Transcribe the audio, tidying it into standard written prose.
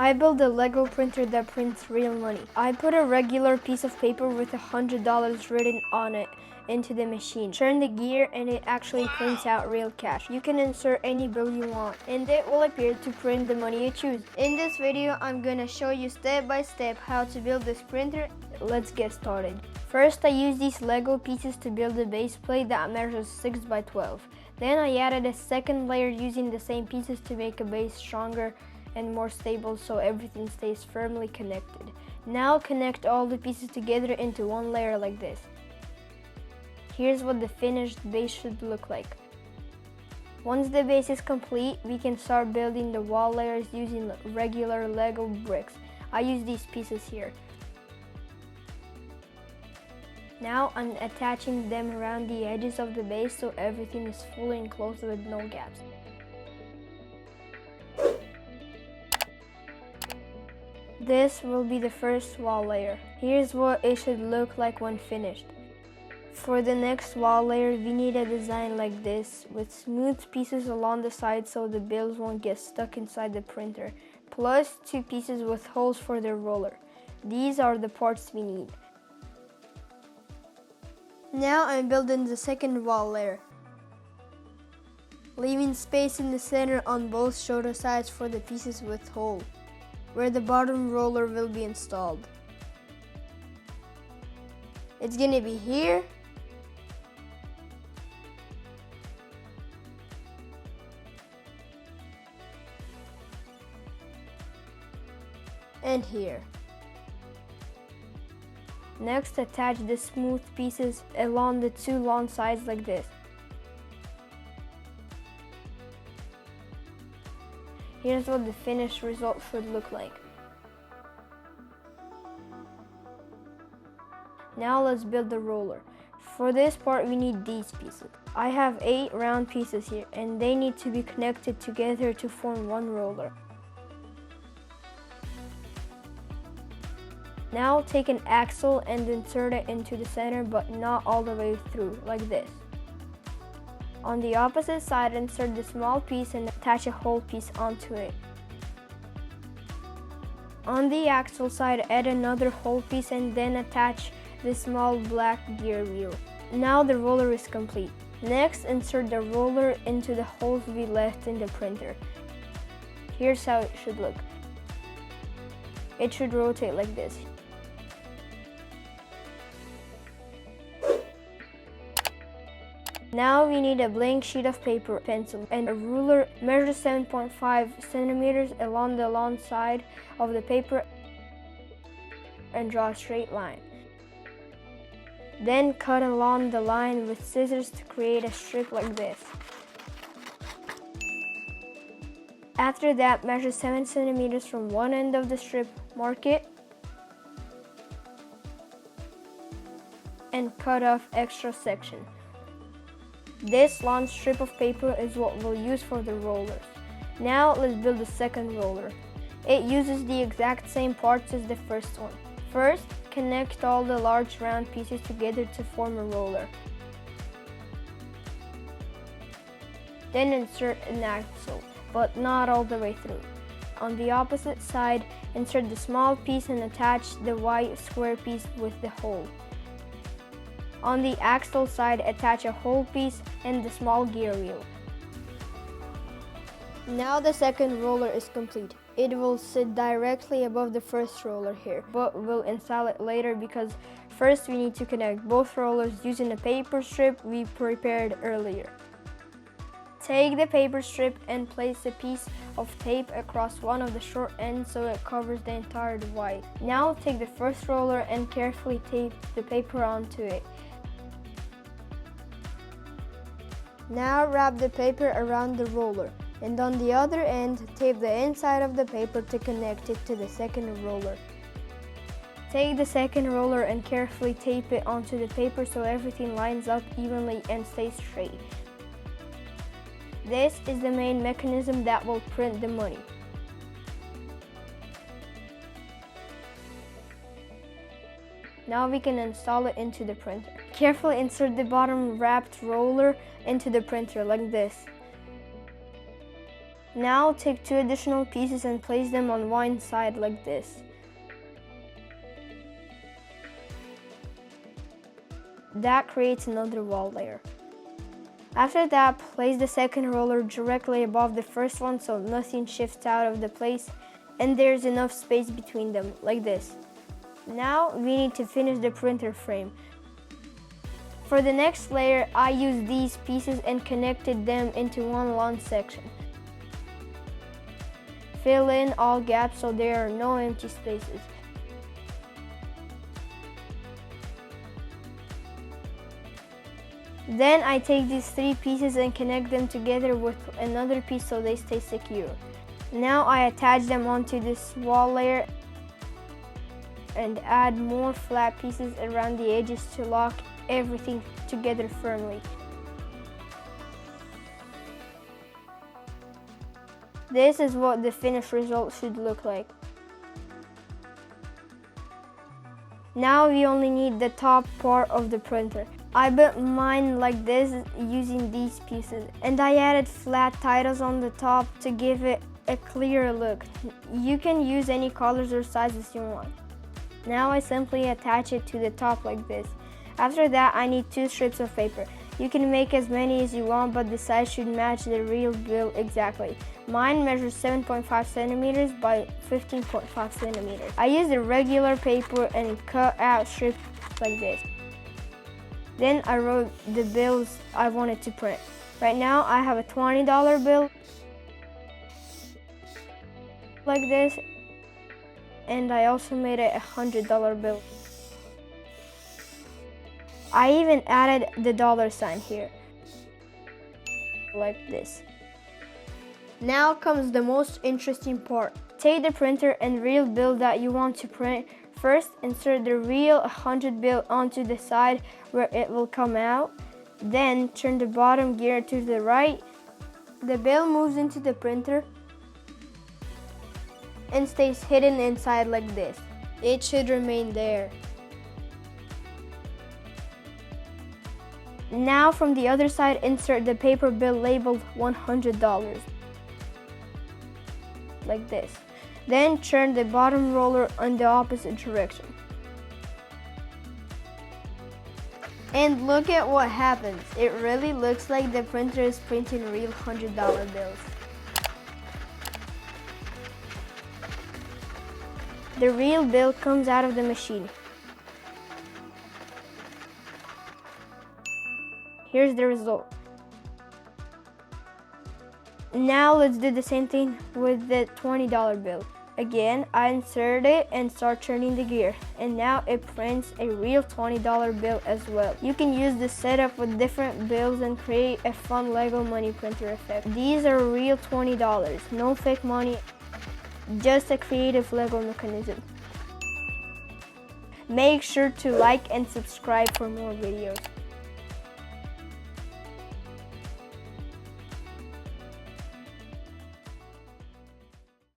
I built a Lego printer that prints real money. I put a regular piece of paper with $100 written on it into the machine. Turn the gear and it actually prints out real cash. You can insert any bill you want and it will appear to print the money you choose. In this video, I'm gonna show you step by step how to build this printer. Let's get started. First, I used these Lego pieces to build a base plate that measures 6 by 12. Then I added a second layer using the same pieces to make a base stronger and more stable so everything stays firmly connected. Now connect all the pieces together into one layer like this. Here's what the finished base should look like. Once the base is complete, we can start building the wall layers using regular Lego bricks. I use these pieces here. Now I'm attaching them around the edges of the base so everything is fully enclosed with no gaps. This will be the first wall layer. Here's what it should look like when finished. For the next wall layer, we need a design like this with smooth pieces along the side so the bills won't get stuck inside the printer, plus 2 pieces with holes for the roller. These are the parts we need. Now I'm building the second wall layer, leaving space in the center on both shoulder sides for the pieces with holes, where the bottom roller will be installed. It's gonna be here, and here. Next, attach the smooth pieces along the 2 long sides like this. Here's what the finished result should look like. Now let's build the roller. For this part, we need these pieces. I have 8 round pieces here and they need to be connected together to form one roller. Now take an axle and insert it into the center but not all the way through, like this. On the opposite side, insert the small piece and attach a whole piece onto it. On the axle side, add another whole piece and then attach the small black gear wheel. Now the roller is complete. Next, insert the roller into the holes we left in the printer. Here's how it should look. It should rotate like this. Now we need a blank sheet of paper, pencil, and a ruler. Measure 7.5 centimeters along the long side of the paper and draw a straight line. Then cut along the line with scissors to create a strip like this. After that, measure 7 centimeters from one end of the strip, mark it, and cut off extra section. This long strip of paper is what we'll use for the rollers. Now let's build the second roller. It uses the exact same parts as the first one. First, connect all the large round pieces together to form a roller. Then insert an axle, but not all the way through. On the opposite side, insert the small piece and attach the white square piece with the hole. On the axle side, attach a whole piece and the small gear wheel. Now the second roller is complete. It will sit directly above the first roller here, but we'll install it later because first we need to connect both rollers using a paper strip we prepared earlier. Take the paper strip and place a piece of tape across one of the short ends so it covers the entire white. Now take the first roller and carefully tape the paper onto it. Now wrap the paper around the roller, and on the other end, tape the inside of the paper to connect it to the second roller. Take the second roller and carefully tape it onto the paper so everything lines up evenly and stays straight. This is the main mechanism that will print the money. Now we can install it into the printer. Carefully insert the bottom wrapped roller into the printer like this. Now take 2 additional pieces and place them on one side like this. That creates another wall layer. After that, place the second roller directly above the first one so nothing shifts out of the place and there's enough space between them, like this. Now we need to finish the printer frame. For the next layer, I used these pieces and connected them into one long section. Fill in all gaps so there are no empty spaces. Then I take these 3 pieces and connect them together with another piece so they stay secure. Now I attach them onto this wall layer and add more flat pieces around the edges to lock everything together firmly. This is what the finished result should look like. Now we only need the top part of the printer. I built mine like this using these pieces, and I added flat titles on the top to give it a clearer look. You can use any colors or sizes you want. Now I simply attach it to the top like this. After that, I need 2 strips of paper. You can make as many as you want, but the size should match the real bill exactly. Mine measures 7.5 centimeters by 15.5 centimeters. I used a regular paper and cut out strips like this. Then I wrote the bills I wanted to print. Right now I have a $20 bill like this, and I also made a $100 bill. I even added the $sign here, like this. Now comes the most interesting part. Take the printer and real bill that you want to print. First, insert the real 100 bill onto the side where it will come out. Then turn the bottom gear to the right. The bill moves into the printer and stays hidden inside like this. It should remain there. Now from the other side, insert the paper bill labeled $100, like this. Then turn the bottom roller in the opposite direction. And look at what happens. It really looks like the printer is printing real $100 bills. The real bill comes out of the machine. Here's the result. Now let's do the same thing with the $20 bill. Again, I insert it and start turning the gear, and now it prints a real $20 bill as well. You can use this setup with different bills and create a fun LEGO money printer effect. These are real $20, no fake money, just a creative LEGO mechanism. Make sure to like and subscribe for more videos.